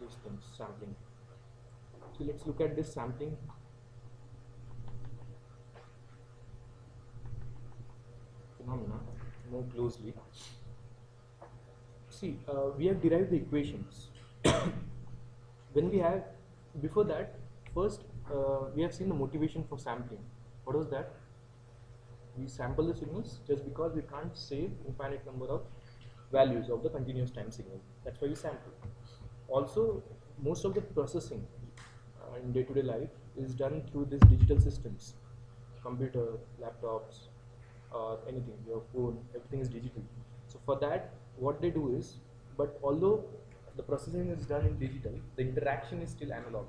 these things, sampling. So let's look at this sampling phenomena more closely. See, we have derived the equations. When we have, before that, first we have seen the motivation for sampling. What was that? We sample the signals just because we can't save infinite number of values of the continuous time signal. That's why we sample. Also, most of the processing in day-to-day life is done through these digital systems, computer, laptops, or anything, your phone, everything is digital. So for that, what they do is, but although the processing is done in digital, the interaction is still analog.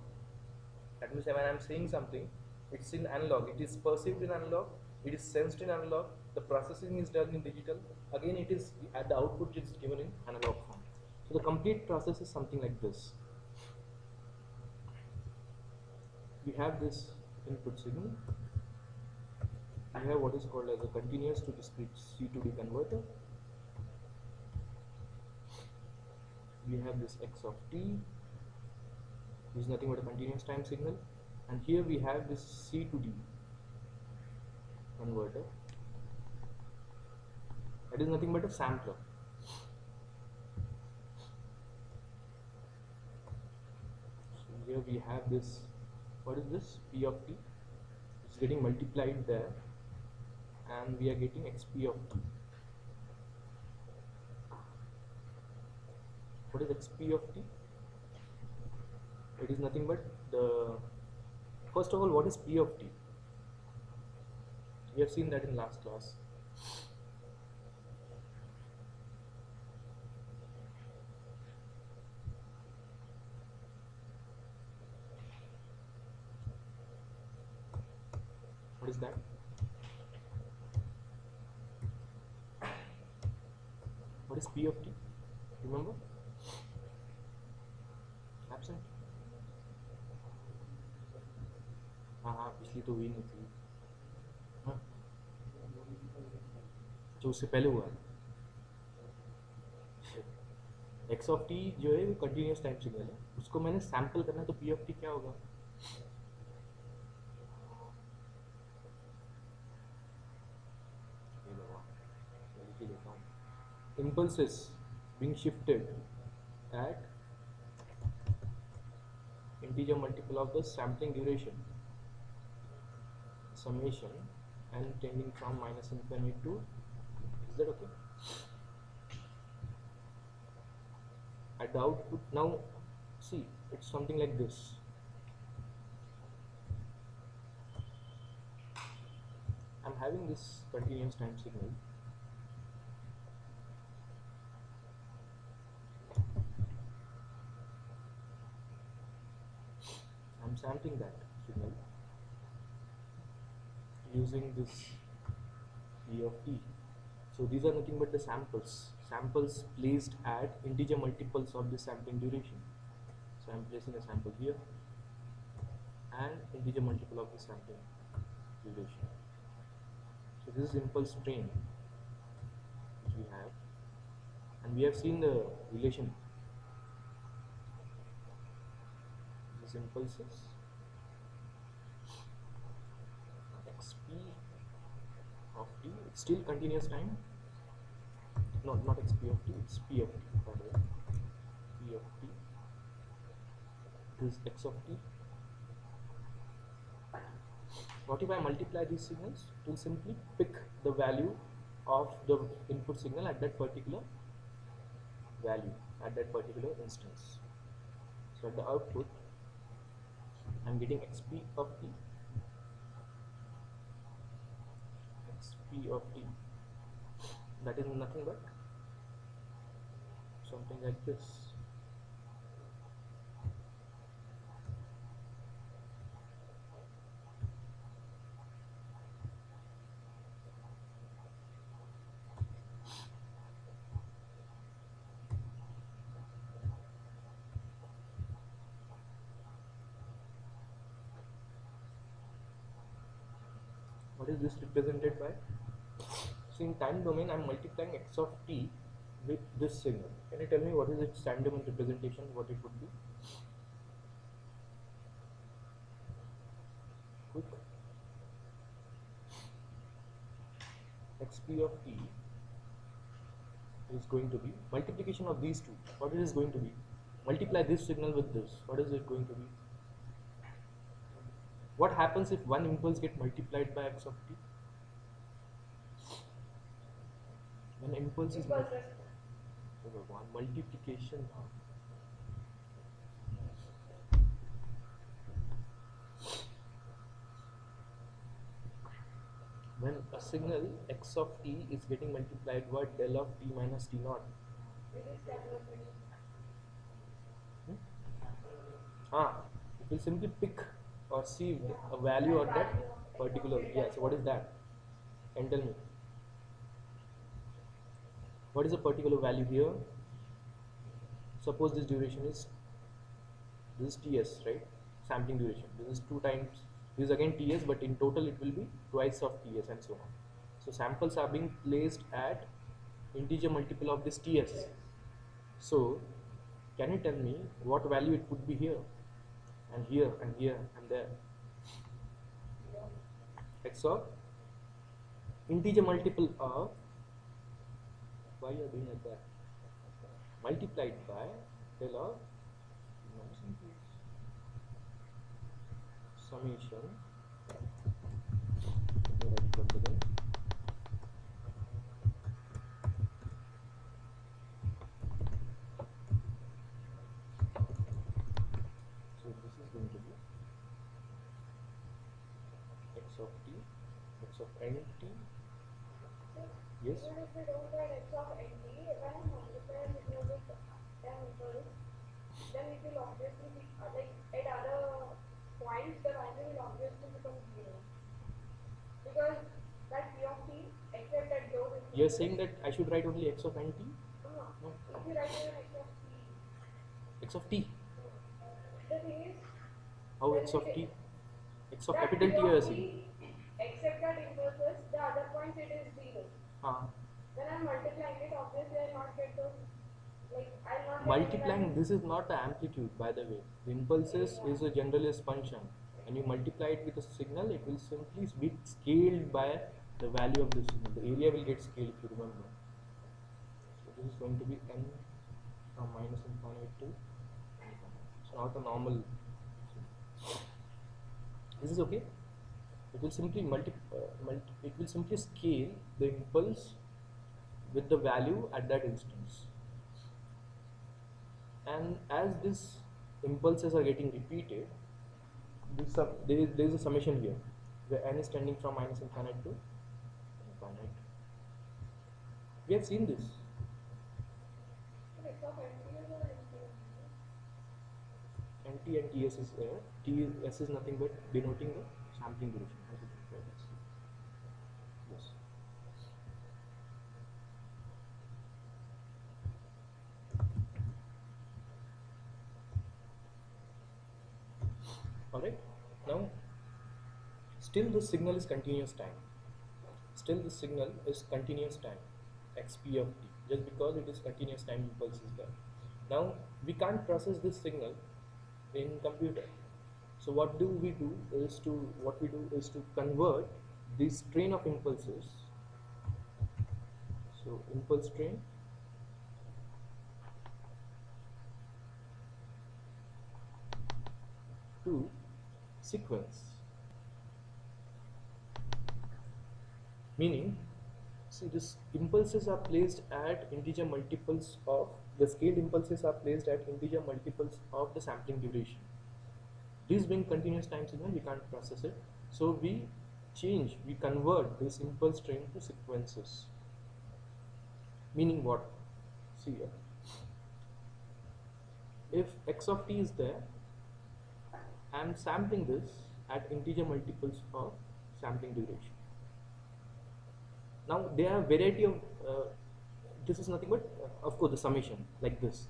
That means when I am saying something, it's in analog, it is perceived in analog, it is sensed in analog, the processing is done in digital, again it is at the output is given in analog form. So the complete process is something like this. We have this input signal, we have what is called as a continuous to discrete C to D converter, we have this x of t, which is nothing but a continuous time signal, and here we have this C to D converter, that is nothing but a sampler. So here we have this, what is this, P of t, it's getting multiplied there, and we are getting xp of t. What is xp of t? It is nothing but the, first of all, what is p of t? We have seen that in last class. What is that? What is p of t? Remember? Absent? हाँ पिछली तो हुई नहीं थी, हाँ जो उससे पहले हुआ है। एक्स ऑफ टी जो है वो कंटिन्यूस टाइम सिग्नल है, उसको मैंने सैम्पल करना है, तो पी ऑफ टी क्या होगा? Impulses being shifted at integer multiple of the sampling duration, summation, and tending from minus infinity to, is that okay? At the output, now see, it's something like this. I'm having this continuous time signal. I'm sampling that signal using this E of t. So these are nothing but the samples placed at integer multiples of the sampling duration. So I'm placing a sample here and integer multiple of the sampling duration. So this is impulse train which we have, and we have seen the relation. These impulses xp of t, it's still continuous time, not xp of t, it's p of t, by the way, p of t, this is x of t. What if I multiply these signals? It will simply pick the value of the input signal at that particular value, at that particular instance. So at the output, I am getting xp of t, xp of t, that is nothing but something like this. What is this represented by? So in time domain, I am multiplying x of t with this signal. Can you tell me what is its time domain representation, what it would be? Quick. xp of t is going to be multiplication of these two. What it is going to be? Multiply this signal with this. What is it going to be? What happens if one impulse get multiplied by x of t? When impulse is one multiplication. When a signal x of t is getting multiplied by del of t minus t naught. It will simply pick or see a value of that particular. Yeah, so what is that? And tell me. What is a particular value here? Suppose this duration is, this is ts, right? Sampling duration. This is 2 times, this is again ts, but in total it will be twice of ts and so on. So samples are being placed at integer multiple of this ts. So can you tell me what value it would be here and here and here and there? X of integer multiple of, why you are doing like that, multiplied by del of summation. Let me write it once again. So this is going to be x of t, x of nt. Yes. Even if we don't get x of nt, when I multiply it with an impulse, then it will obviously be like at other points the value will obviously become 0. Because that p of t, except at those instances. You are saying that I should write only x of nt? No. If you write even x of t. X of t? The thing is, how x of t? X of that capital T you are saying? Except at impulses, the other points it is 0. When I'm multiplying it, obviously I'll not get those, like I'll not get multiplying, this is not the amplitude, by the way. The impulses is a generalized function. When you multiply it with a signal, it will simply be scaled by the value of this signal. The area will get scaled, if you remember. So this is going to be n from minus infinite to infinite. It's not a normal. This is okay. It will simply it will simply scale the impulse with the value at that instance. And as these impulses are getting repeated, there is a summation here, where n is tending from minus infinite to infinite. We have seen this. Nt and ts is there. Ts is nothing but denoting the sampling duration. Yes. Alright, now still the signal is continuous time. Still the signal is continuous time, xp of t, just because it is continuous time impulse is there. Now we can't process this signal in computer. So what we do is to convert this train of impulses. So impulse train to sequence. Meaning, see, these impulses are placed at integer multiples of the scaled impulses are placed at integer multiples of the sampling duration. This being continuous time signal, we can't process it. So we convert this impulse train to sequences. Meaning what? See here. If x of t is there, I am sampling this at integer multiples of sampling duration. Now there are variety of this is nothing but of course the summation like this,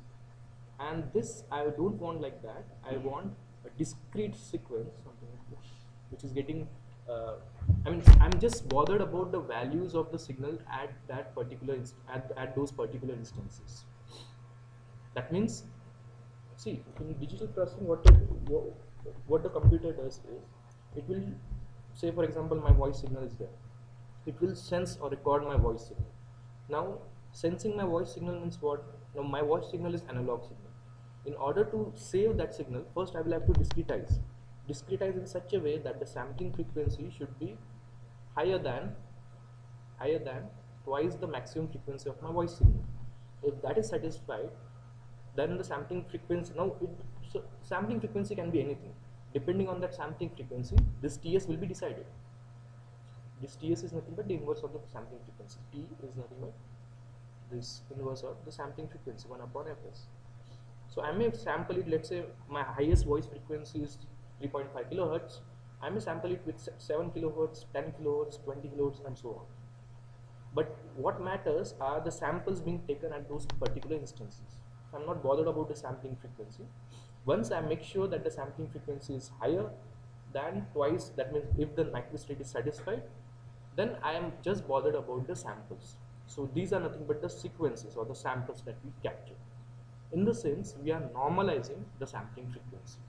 and this I don't want like that. I want a discrete sequence, something like this, which is getting I mean, I'm just bothered about the values of the signal at that particular at those particular instances. That means, see, in digital processing, what the computer does is, it will say, for example, my voice signal is there. It will sense or record my voice signal. Now, sensing my voice signal means what? Now, my voice signal is analog signal. In order to save that signal, first I will have to discretize. Discretize in such a way that the sampling frequency should be higher than higher than twice the maximum frequency of my voice signal. If that is satisfied, then the sampling frequency, so sampling frequency can be anything. Depending on that sampling frequency, this TS will be decided. This TS is nothing but the inverse of the sampling frequency. T is nothing but this inverse of the sampling frequency, 1 upon fs. So I may sample it, let's say my highest voice frequency is 3.5 kilohertz. I may sample it with 7 kilohertz, 10 kilohertz, 20 kilohertz, and so on. But what matters are the samples being taken at those particular instances. So I'm not bothered about the sampling frequency. Once I make sure that the sampling frequency is higher than twice, that means if the Nyquist rate is satisfied, then I am just bothered about the samples. So these are nothing but the sequences or the samples that we capture. In the sense, we are normalizing the sampling frequency.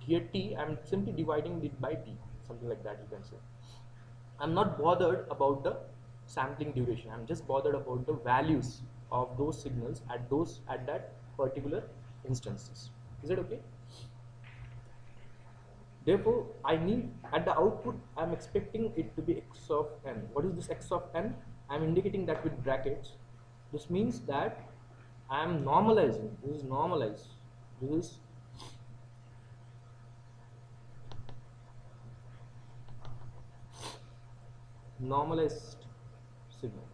Here T, I am simply dividing it by T, something like that you can say. I'm not bothered about the sampling duration. I'm just bothered about the values of those signals at that particular instances. Is it okay? Therefore, I need at the output, I'm expecting it to be x of n. What is this x of n? I'm indicating that with brackets. This means that I am normalizing. This is normalized. This is normalized signal.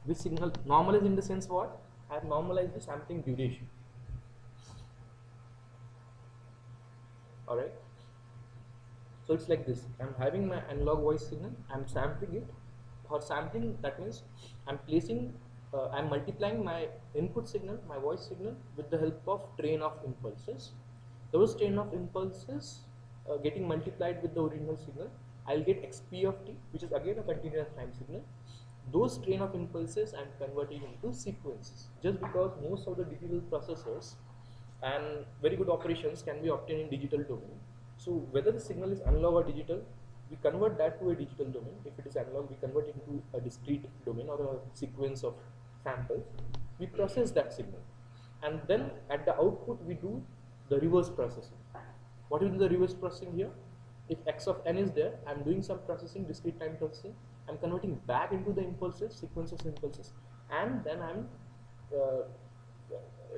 This signal normalized in the sense what? I have normalized the sampling duration. Alright. So it's like this. I'm having my analog voice signal, I'm sampling it. For sampling, that means I'm multiplying my input signal, my voice signal, with the help of train of impulses. Those train of impulses getting multiplied with the original signal, I'll get xp of t, which is again a continuous time signal. Those train of impulses I'm converting into sequences, just because most of the digital processors and very good operations can be obtained in digital domain. So whether the signal is analog or digital, we convert that to a digital domain. If it is analog, we convert it into a discrete domain or a sequence of samples. We process that signal, and then at the output we do the reverse processing. What is the reverse processing here? If x of n is there, I'm doing some processing, discrete time processing. I'm converting back into the impulses, sequences of impulses, and then I'm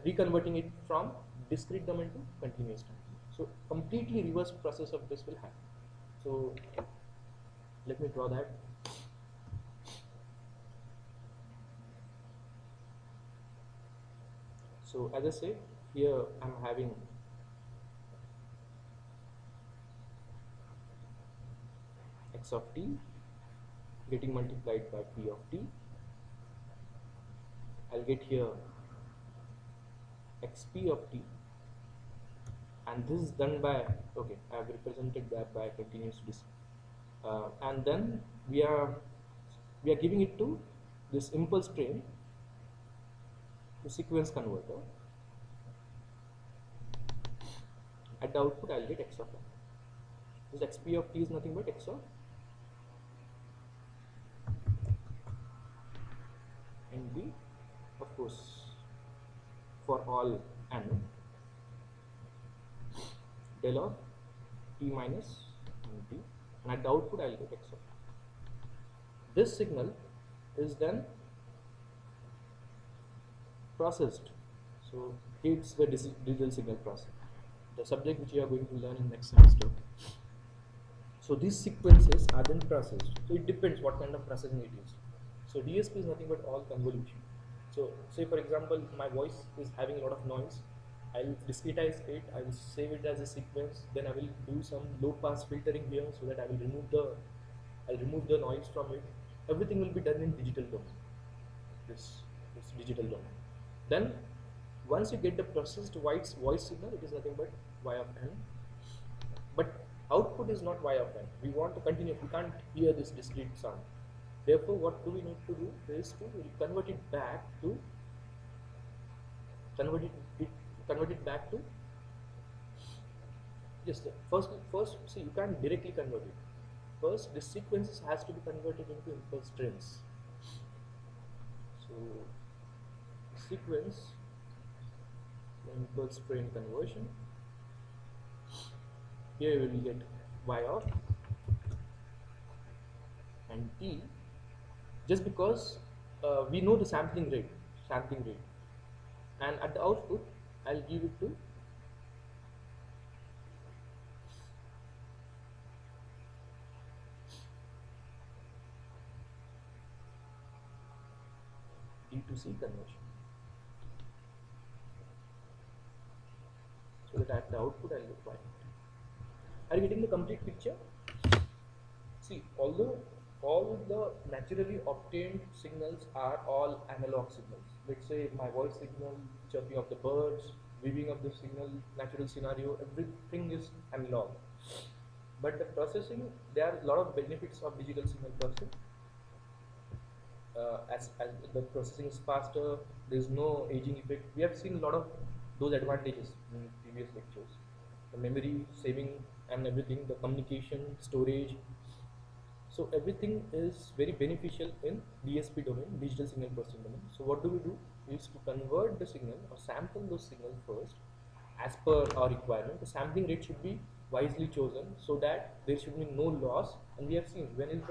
reconverting it from discrete domain to continuous time. So completely reverse process of this will happen. So let me draw that. So as I say, here I'm having x of t getting multiplied by p of t. I'll get here xp of t, and this is done by, okay, I have represented that by continuous and then we are giving it to this impulse train to sequence converter. At the output, I'll get x of n. This xp of t is nothing but x of nb, of course, for all n, del of t minus np, and at the output I'll get x of n. This signal is then processed. So it's the digital signal process, the subject which you are going to learn in next semester. So these sequences are then processed. So it depends what kind of processing it is. So DSP is nothing but all convolution. So say for example, my voice is having a lot of noise. I'll discretize it, I will save it as a sequence, then I will do some low pass filtering here so that I will remove the noise from it. Everything will be done in digital domain. This digital domain. Then once you get the processed voice signal, it is nothing but y of n. But Output is not y of n. We want to continue. We can't hear this discrete sound. Therefore, what do we need to do is to convert it back to convert it convert it back to just first see, you can't directly convert it. First, this sequences has to be converted into impulse trains. So sequence impulse train conversion. Here we will get y of and t, just because we know the sampling rate, and at the output I'll give it to D to C conversion, so that at the output I'll get y. Are you getting the complete picture? See, although all the naturally obtained signals are all analog signals. Let's say my voice signal, chirping of the birds, weaving of the signal, natural scenario, everything is analog. But the processing, there are a lot of benefits of digital signal processing. As the processing is faster, there is no aging effect. We have seen a lot of those advantages in previous lectures. The memory saving and everything, the communication, storage. So everything is very beneficial in DSP domain, digital signal processing domain. So what do? Is to convert the signal or sample those signals first as per our requirement. The sampling rate should be wisely chosen so that there should be no loss. And we have seen when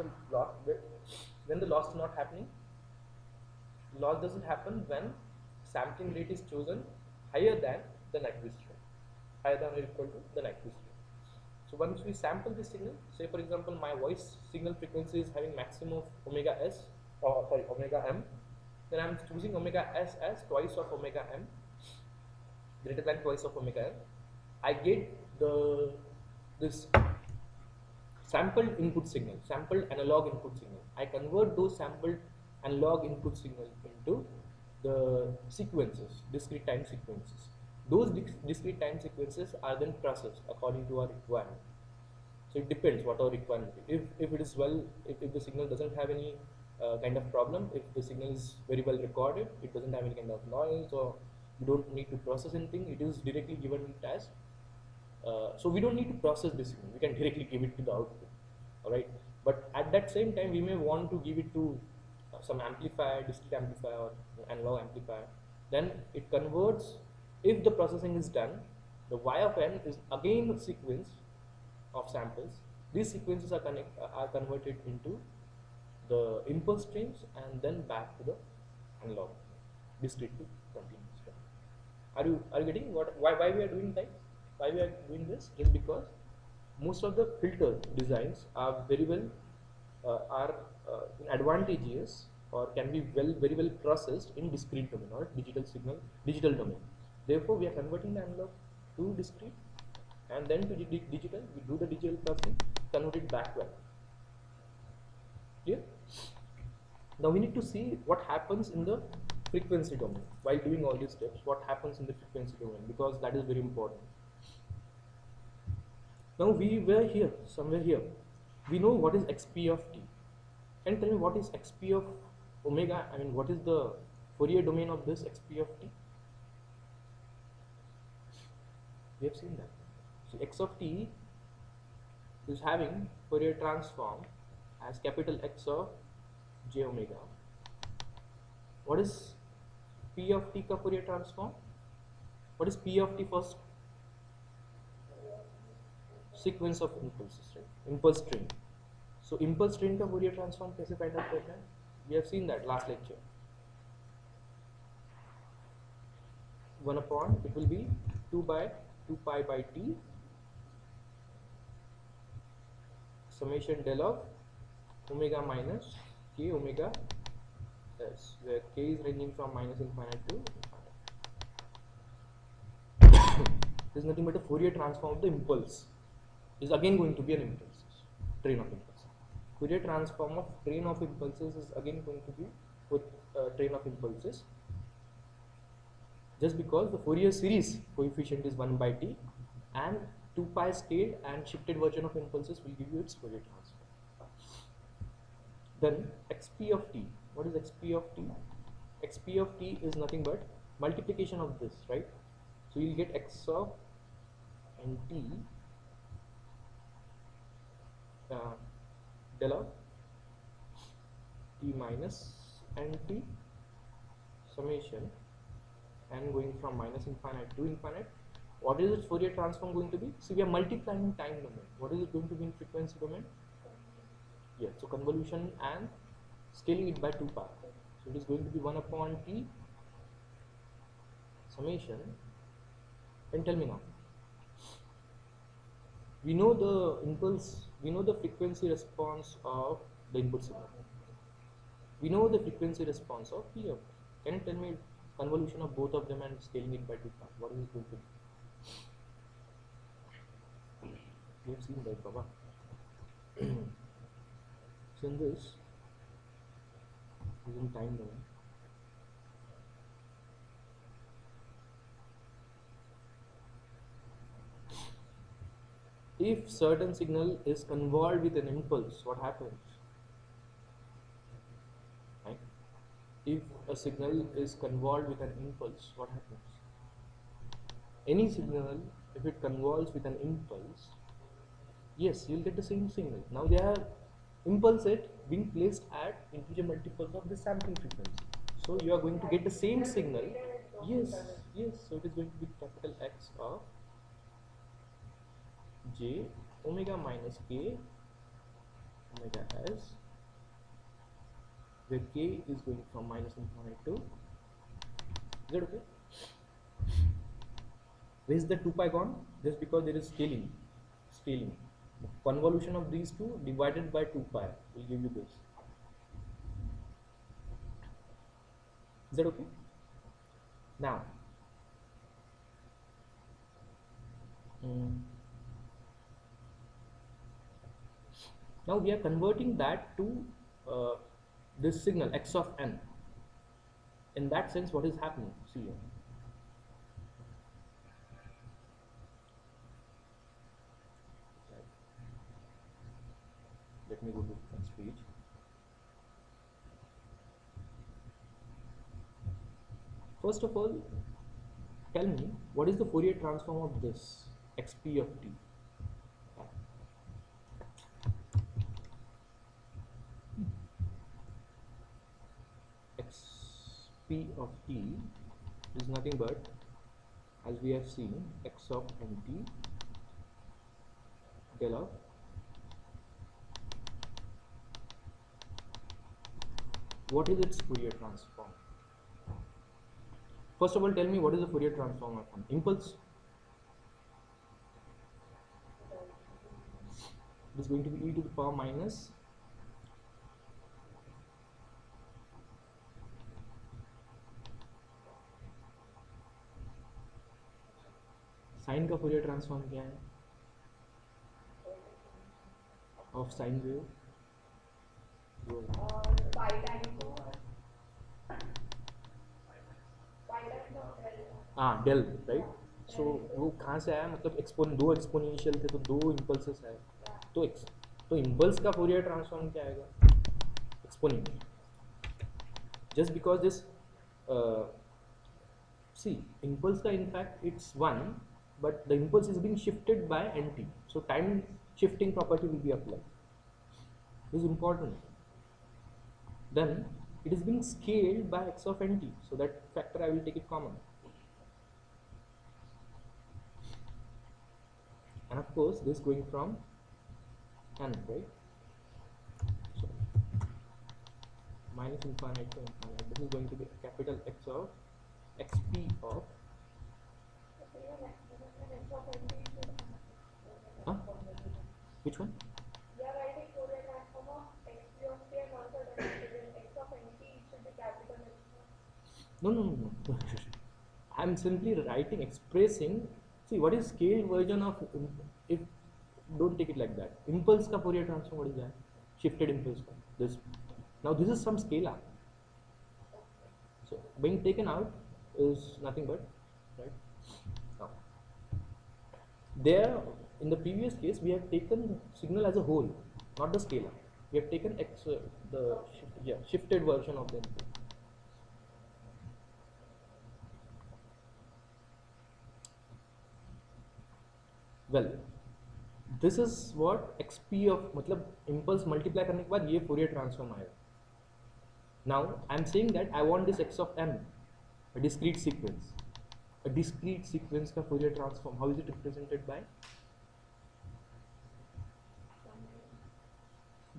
the loss is not happening. Loss doesn't happen when sampling rate is chosen higher than the Nyquist rate, higher than or equal to the Nyquist rate. So once we sample this signal, say for example my voice signal frequency is having maximum of omega s, or sorry, omega m, then I am choosing omega s as twice of omega m, greater than twice of omega m. I get this sampled input signal, sampled analog input signal. I convert those sampled analog input signal into the sequences, discrete time sequences. Those discrete time sequences are then processed according to our requirement. So it depends what our requirement is. If it is if the signal doesn't have any kind of problem, if the signal is very well recorded, it doesn't have any kind of noise, or you don't need to process anything, it is directly given as. So we don't need to process this signal, we can directly give it to the output. Alright, but at that same time we may want to give it to some amplifier, discrete amplifier or analog amplifier. Then it converts. If the processing is done, the y of n is again a sequence of samples. These sequences are converted into the impulse streams and then back to the analog, discrete to continuous. Are you getting why we are doing that? Why we are doing this? Just because most of the filter designs are very well advantageous or can be very well processed in discrete domain or digital domain. Therefore, we are converting the analog to discrete and then to digital. We do the digital processing, convert it back well. Clear? Now we need to see what happens in the frequency domain while doing all these steps. What happens in the frequency domain, because that is very important. Now we were here, somewhere here. We know what is xp of t. Can you tell me what is xp of omega? I mean, what is the Fourier domain of this xp of t? We have seen that. So x of t is having Fourier transform as capital X of j omega. What is p of t ka Fourier transform? What is p of t first? Sequence of impulses, right? Impulse train. So impulse train का Fourier transform कैसे find out करना है? We have seen that last lecture. 1 upon, it will be 2 pi by t summation del of omega minus k omega s, where k is ranging from minus infinite to infinite. This is nothing but a Fourier transform of the impulse. Is again going to be an impulse, train of impulses. Fourier transform of train of impulses is again going to be with train of impulses, just because the Fourier series coefficient is 1 by t and 2 pi scaled and shifted version of impulses will give you its Fourier transform. Then xp of t. What is xp of t? Xp of t is nothing but multiplication of this, right? So you'll get x of nt del of t minus nt summation and going from minus infinite to infinite. What is its Fourier transform going to be? See, we are multiplying time domain. What is it going to be in frequency domain? Yeah, so convolution and scaling it by 2 pi. So it is going to be 1 upon t summation. And tell me now. We know the impulse, we know the frequency response of the input signal. We know the frequency response of P of t. Can you tell me convolution of both of them and scaling it by 2 pi? What is it going to be? We have seen that, Baba. So in this is in time domain. If certain signal is convolved with an impulse, what happens? Right? If a signal is convolved with an impulse, what happens? Any signal, if it convolves with an impulse, yes, you'll get the same signal. Now they are impulse set being placed at integer multiples of the sampling frequency. So you are going to get the same signal. Yes, yes. So it is going to be capital X of j omega minus k omega s, where k is going from minus infinite to. Is that okay? Where is the 2 pi gone? Just because there is scaling. Convolution of these two divided by 2 pi will give you this. Is that okay? Now, now we are converting that to this signal x of n. In that sense, what is happening? See here. Let me go to the next page. First of all, tell me what is the Fourier transform of this xp of t? Xp of t is nothing but, as we have seen, x of nt del of what is its Fourier transform? First of all, tell me what is the Fourier transform of an impulse? It is going to be e to the power minus sine का Fourier transform क्या है? Of sine wave हाँ del, right. So वो कहाँ से आया? मतलब दो एक्सपोनेंशियल थे तो दो इम्पल्सेस आए, तो इम्पल्स का Fourier ट्रांसफॉर्म क्या आएगा? Exponential. Just because this see, impulse ka in fact it's 1, but the impulse is being shifted by nt, so time shifting property will be applied. This is important. Then it is being scaled by x of nt, so that factor I will take it common, and of course this going from n, right? So minus infinite to infinite, this is going to be capital X of xp of which one? You are writing Fourier transform of xp of t and also the x of nt should be capital X. No. I'm simply writing, expressing. See, what is scaled version of, if don't take it like that. Impulse ka Fourier transform, what is that? Shifted impulse. This. Now this is some scalar. So being taken out is nothing but, right? Now There, in the previous case, we have taken signal as a whole, not the scalar. We have taken shifted version of the input. Well, this is what xp of मतलब impulse multiply करने के बाद ये Fourier transform आएगा. Now I am saying that I want this x of n, a discrete sequence. A discrete sequence का Fourier transform, how is it represented by?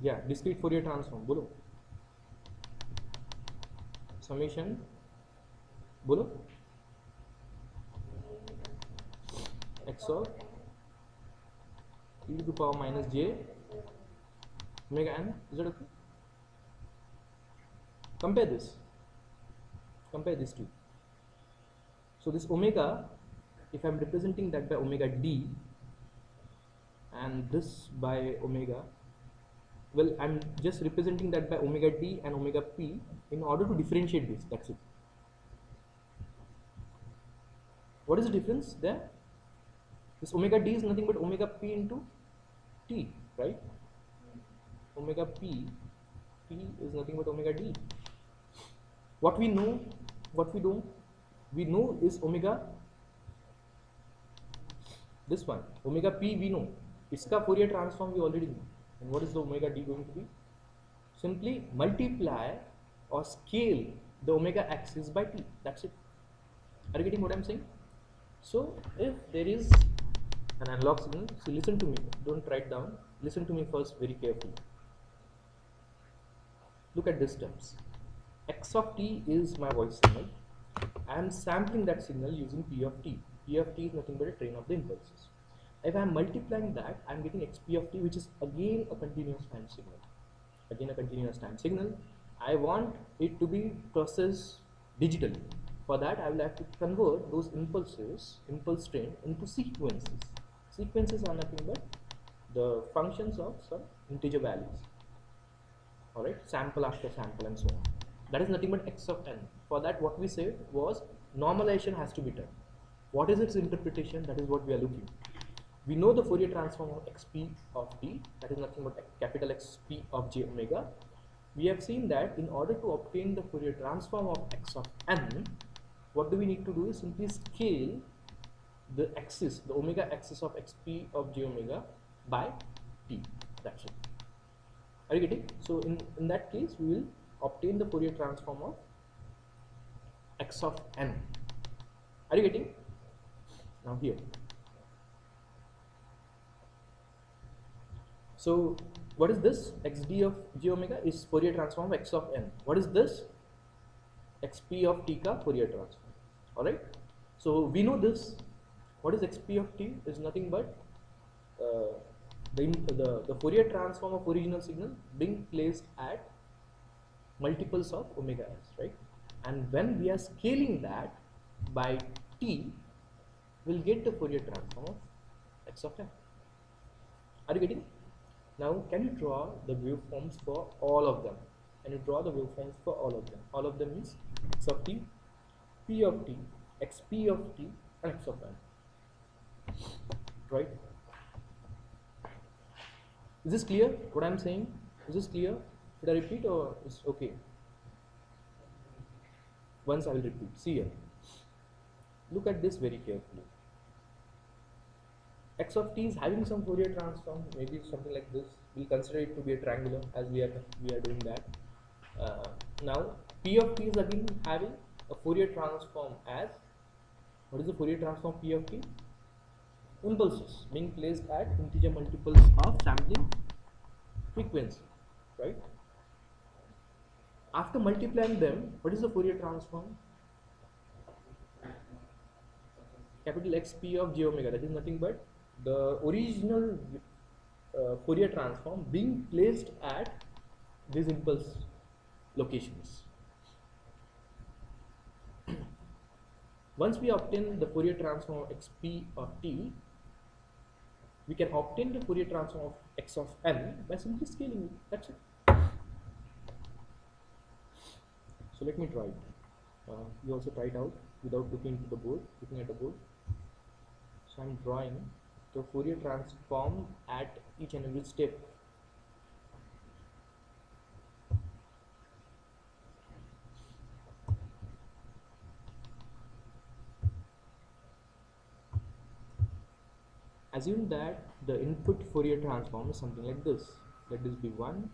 Yeah, discrete Fourier transform. बोलो. Summation. बोलो. X of e to the power minus j omega n. Is that okay? Compare this. Compare these two. So this omega, if I am representing that by omega d and this by omega, well, I am just representing that by omega d and omega p in order to differentiate this. That's it. What is the difference there? This omega d is nothing but omega p into t, right? Omega p is nothing but omega d. What we know, we know is omega, this one, omega p we know. Iska Fourier transform we already know. And what is the omega d going to be? Simply multiply or scale the omega axis by t. That's it. Are you getting what I'm saying? So if there is an analog signal, so listen to me, don't write down, listen to me first very carefully. Look at these terms. X of t is my voice signal. I am sampling that signal using p of t. P of t is nothing but a train of the impulses. If I am multiplying that, I am getting xp of t, which is again a continuous time signal. Again a continuous time signal. I want it to be processed digitally. For that, I will have to convert those impulses, impulse train, into sequences. Sequences are nothing but the functions of some integer values. Alright, sample after sample and so on. That is nothing but x of n. For that, what we said was normalization has to be done. What is its interpretation? That is what we are looking. We know the Fourier transform of xp of t, that is nothing but capital Xp of j omega. We have seen that in order to obtain the Fourier transform of x of n, what do we need to do is simply scale the axis, the omega axis of xp of j omega by t. That's it. Are you getting? So in that case, we will obtain the Fourier transform of x of n. Are you getting? Now here. So what is this? Xd of j omega is Fourier transform of x of n. What is this? Xp of t ka Fourier transform. Alright. So we know this. What is Xp of t? Is nothing but the Fourier transform of original signal being placed at multiples of omega s, right? And when we are scaling that by t, we'll get the Fourier transform of x of n. Are you getting? Now, can you draw the waveforms for all of them? Can you draw the waveforms for all of them? All of them is x of t, p of t, xp of t, and x of n. Right? Is this clear? What I'm saying? Is this clear? Should I repeat or is okay? Once I will repeat. See here. Look at this very carefully. X of t is having some Fourier transform, maybe something like this. We'll consider it to be a triangular as we are doing that. Now p of t is again having a Fourier transform as, what is the Fourier transform p of t? Impulses being placed at integer multiples of sampling frequency, right? After multiplying them, what is the Fourier transform? Capital Xp of j omega, that is nothing but the original Fourier transform being placed at these impulse locations. Once we obtain the Fourier transform of xp of t, we can obtain the Fourier transform of x of n by simply scaling it. That's it. So let me try it. You also try it out without looking into the board, looking at the board. So I'm drawing So Fourier transform at each and every step. Assume that the input Fourier transform is something like this. Let this be 1,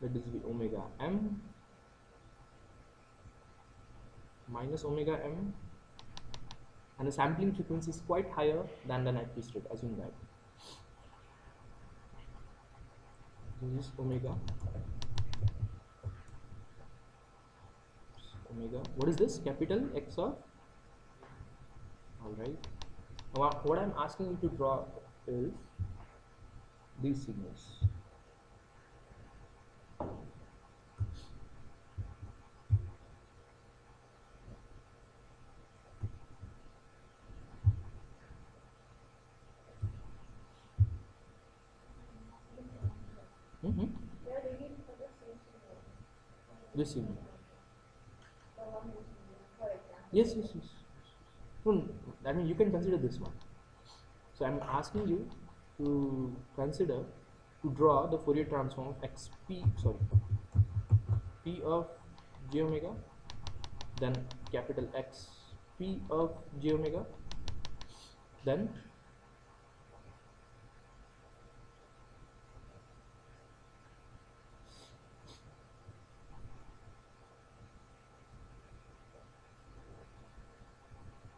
let this be omega m minus omega m, and the sampling frequency is quite higher than the Nyquist rate. Assume that. This is omega. What is this? Capital X of? Alright. What I'm asking you to draw is these signals. Mm-hmm. This signal. Yes. No, I mean you can consider this one. So I'm asking you to consider to draw the Fourier transform of P of j omega, then capital X P of j omega, then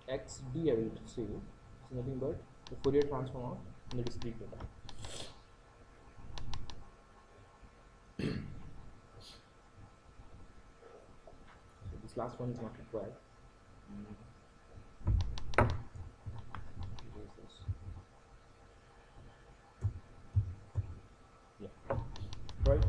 XD, I will say it's nothing but the Fourier transform of the discrete data. So this last one is not required. Erase this. Yeah. Right.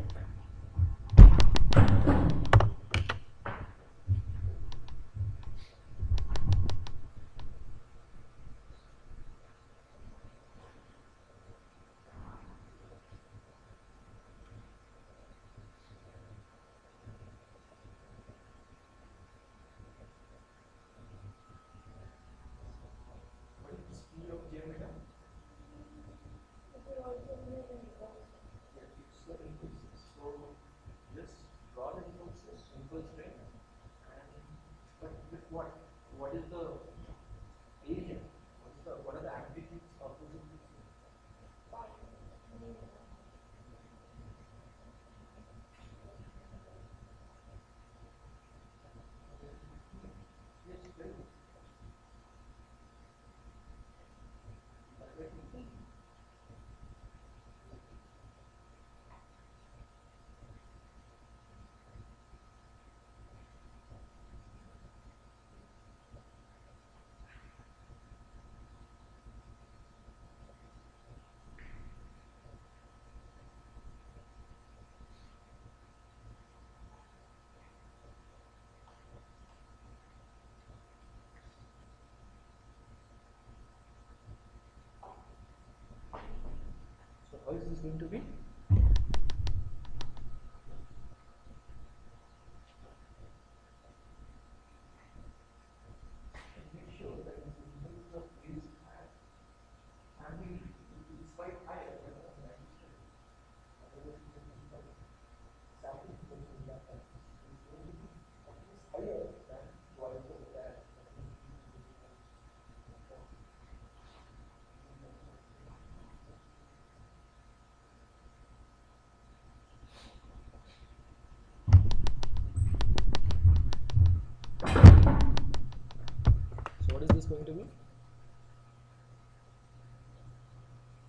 P of j omega? It's the impulses. So just draw the impulse train, and but with what? What is the area? What are the amplitudes of those impulses? Yes, very good. So how is this going to be? Make sure that the impulse of is amplitude is quite higher than the magnitude. Otherwise, it will be like sampling frequency that is going to be at least higher than twice of that. So what is this going to be?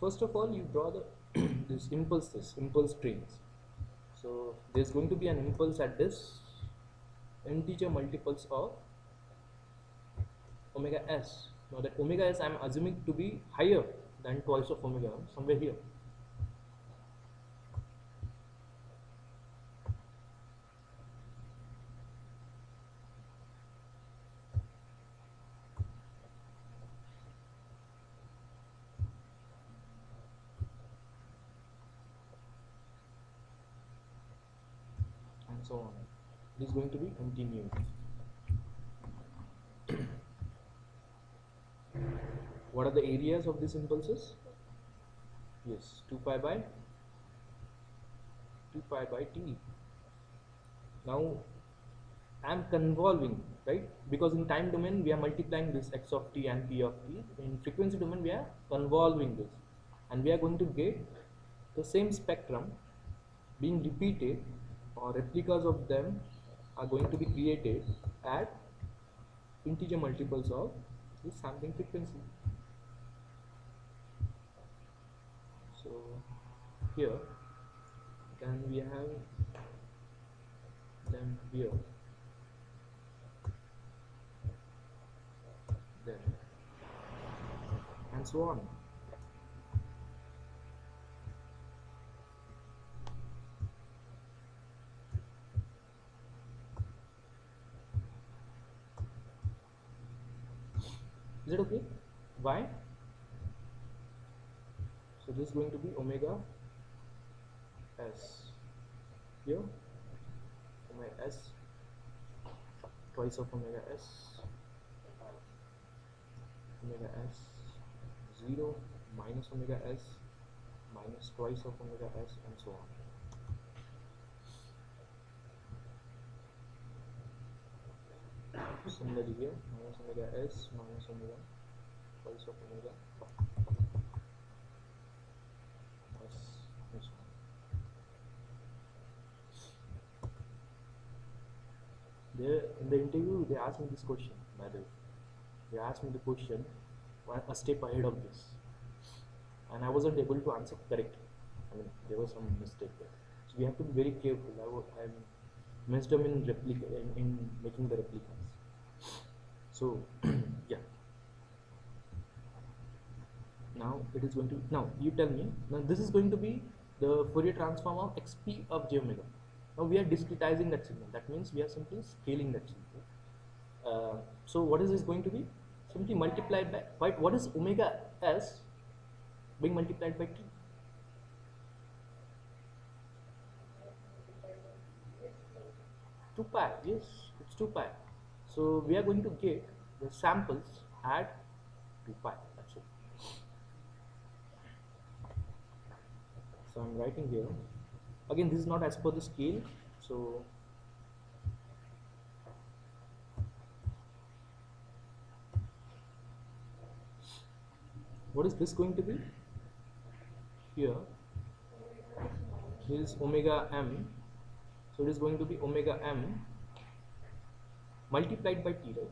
First of all, you draw the this impulse trains. So there's going to be an impulse at this integer multiples of omega s. Now that omega s I'm assuming to be higher than twice of omega, somewhere here. And so on. It is going to be continued. What are the areas of these impulses? Yes, 2 pi by t. Now I am convolving, right? Because in time domain we are multiplying this x of t and p of t. In frequency domain we are convolving this, and we are going to get the same spectrum being repeated, or replicas of them are going to be created at integer multiples of this sampling frequency. So here, then we have them here, then, and so on. Is it okay? Why? So this is going to be omega s here, omega s, twice of omega s, omega s 0 minus omega s minus twice of omega s, and so on. Similarly here, minus omega s minus omega twice of omega s, and so on. There, in the interview, they asked me this question. By the way, they asked me the question a step ahead of this, and I wasn't able to answer correctly. I mean, there was some mistake there. So we have to be very careful. I messed up in making the replicas. So yeah. Now it is going to, now you tell me, now this is going to be the Fourier transform of xp of j omega. Now we are discretizing that signal. That means we are simply scaling that signal. So what is this going to be? Simply multiplied by what is omega s being multiplied by t? Two pi. Yes, it's 2 pi. So we are going to get the samples at 2 pi. That's it. So I'm writing here. Again, this is not as per the scale. So what is this going to be? Here is omega m. So it is going to be omega m multiplied by t, right?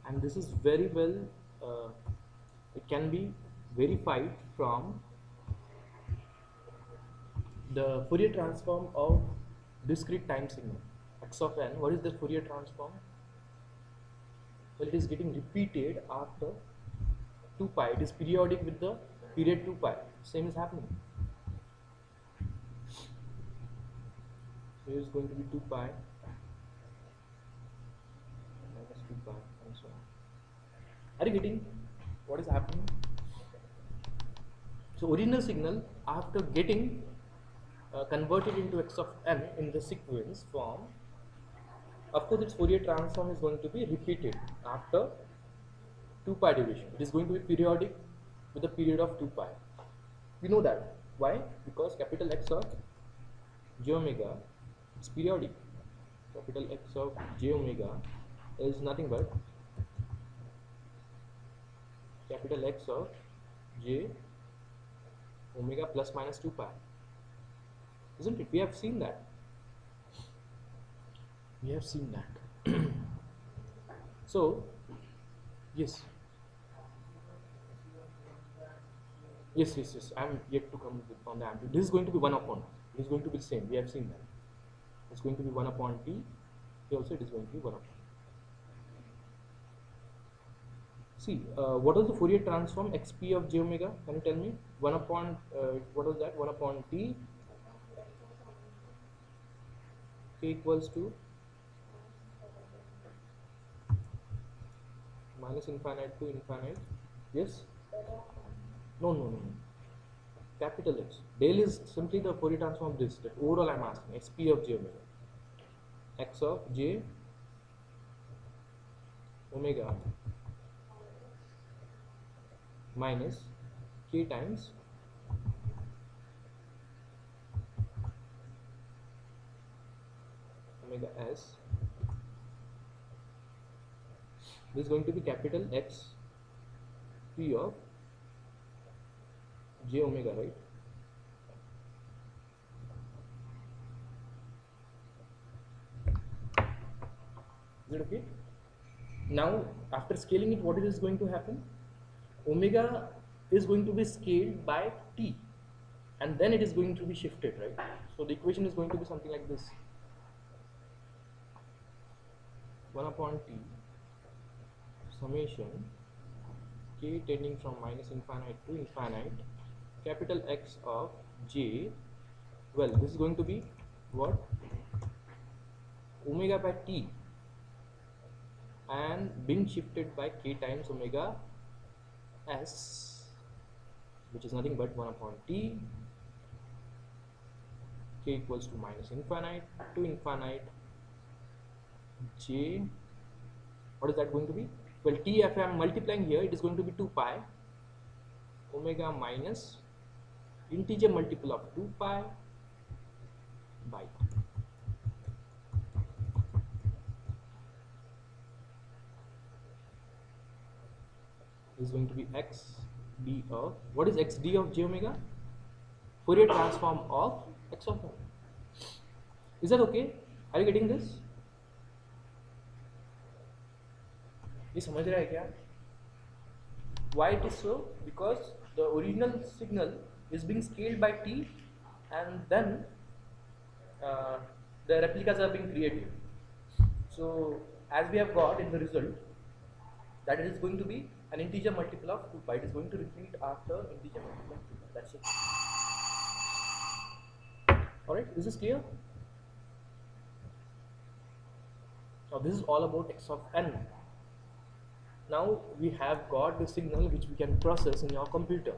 And this is very well, it can be verified from the Fourier transform of discrete time signal x of n. What is the Fourier transform? Well, it is getting repeated after 2 pi. It is periodic with the period 2 pi. Same is happening. So it is going to be 2 pi minus 2 pi and so on. Are you getting what is happening? So original signal, after getting converted into x of n in the sequence form, of course its Fourier transform is going to be repeated after 2 pi duration. It is going to be periodic with a period of 2 pi. We know that. Why? Because capital X of j omega is periodic. Capital X of j omega is nothing but capital X of j omega plus minus 2 pi. Isn't it? We have seen that. We have seen that. So, yes. Yes. I am yet to come on the amplitude. This is going to be 1 upon. It is going to be the same. We have seen that. It's going to be 1 upon t. Here also it is going to be 1 upon. See, what was the Fourier transform xp of j omega? Can you tell me? 1 upon, what was that? 1 upon t, k equals to minus infinite to infinite. Yes? No, no, no, no. Capital X. Del is simply the Fourier transform of this. That overall I'm asking. xp of j omega. X of j omega minus k times omega s. This is going to be capital X p of j omega, right? Is it okay? Now, after scaling it, what is going to happen? Omega is going to be scaled by t, and then it is going to be shifted, right? So the equation is going to be something like this: 1 upon t summation k tending from minus infinite to infinite capital X of j. Well, this is going to be what? Omega by t, and being shifted by k times omega s, which is nothing but 1 upon t, k equals to minus infinite to infinite j. What is that going to be? Well, t, if I am multiplying here, it is going to be 2 pi omega minus integer multiple of 2 pi by t. This is going to be xd of, what is xd of j omega? Fourier transform of x of omega. Is that okay? Are you getting this? ये समझ रहा है क्या? Why it is so? Because the original signal is being scaled by t, and then the replicas are being created. So as we have got in the result that it is going to be an integer multiple of 2 pi. It is going to repeat after integer multiple of 2 pi. That's it. Alright, is this clear? Now this is all about x of n. Now we have got the signal which we can process in your computer.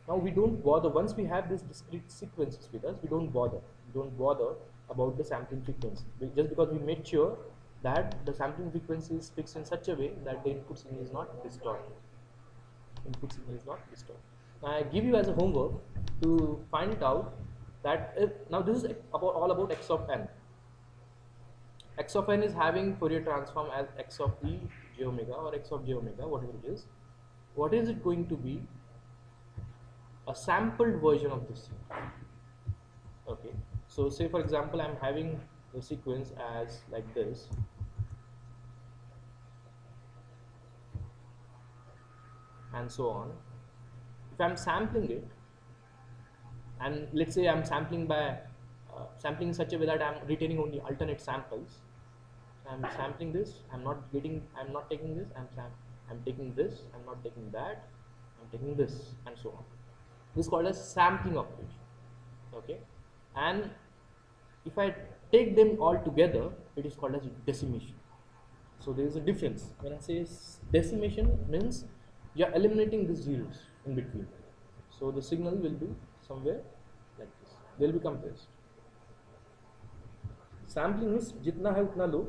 Now we don't bother, once we have these discrete sequences with us, we don't bother about the sampling frequency, just because we made sure that the sampling frequency is fixed in such a way that the input signal is not distorted. I give you as a homework to find it out that if, now this is all about x of n. X of n is having Fourier transform as x of e j omega or x of j omega, whatever it is. What is it going to be? A sampled version of this. Okay, so say for example I'm having the sequence as like this, and so on. If I'm sampling it, and let's say I'm sampling by sampling in such a way that I'm retaining only alternate samples. I'm sampling this, I'm not taking this, I'm taking this, I'm not taking that, I'm taking this, and so on. This is called as sampling operation. Okay, and if I take them all together, it is called as decimation. So there is a difference. When I say decimation, means you are eliminating the zeros in between. So the signal will be somewhere like this. They will be compressed. Sampling means jitna hai utna lo.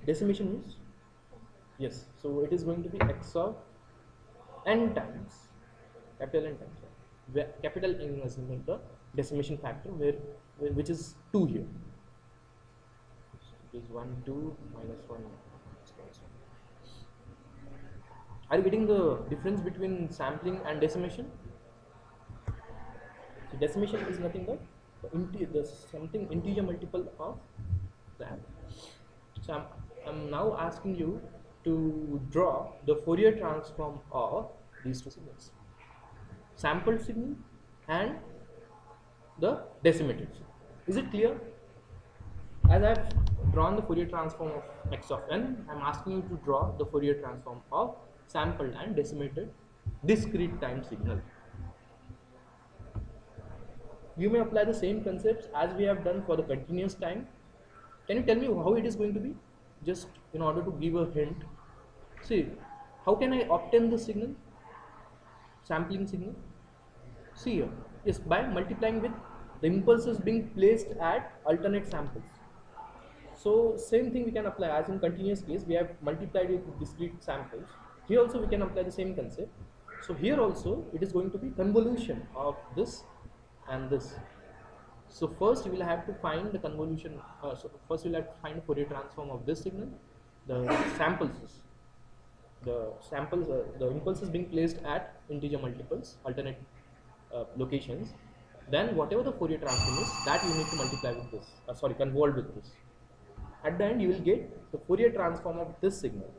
Decimation means, yes. So it is going to be x of n times, capital N times, where capital N is the decimation factor, which is 2 here. So it is 1, 2, minus 1. Are you getting the difference between sampling and decimation? So decimation is nothing but something integer multiple of that. So I'm now asking you to draw the Fourier transform of these two signals, sampled signal and the decimated signal. Is it clear? As I've drawn the Fourier transform of x of n, I'm asking you to draw the Fourier transform of sampled and decimated discrete time signal. You may apply the same concepts as we have done for the continuous time. Can you tell me how it is going to be? Just in order to give a hint. See, how can I obtain the signal? Sampling signal? See here, yes, by multiplying with the impulses being placed at alternate samples. So same thing we can apply as in continuous case. We have multiplied it with discrete samples. Here also we can apply the same concept. So here also it is going to be convolution of this and this. So first you will have to find the convolution. So first you will have to find the Fourier transform of this signal, the samples, the impulses being placed at integer multiples, alternate locations. Then whatever the Fourier transform is, that you need to multiply with this. Convolve with this. At the end, you will get the Fourier transform of this signal.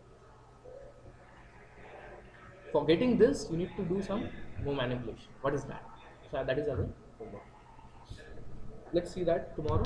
For getting this, you need to do some more manipulation. What is that? So that is our homework. Let's see that tomorrow.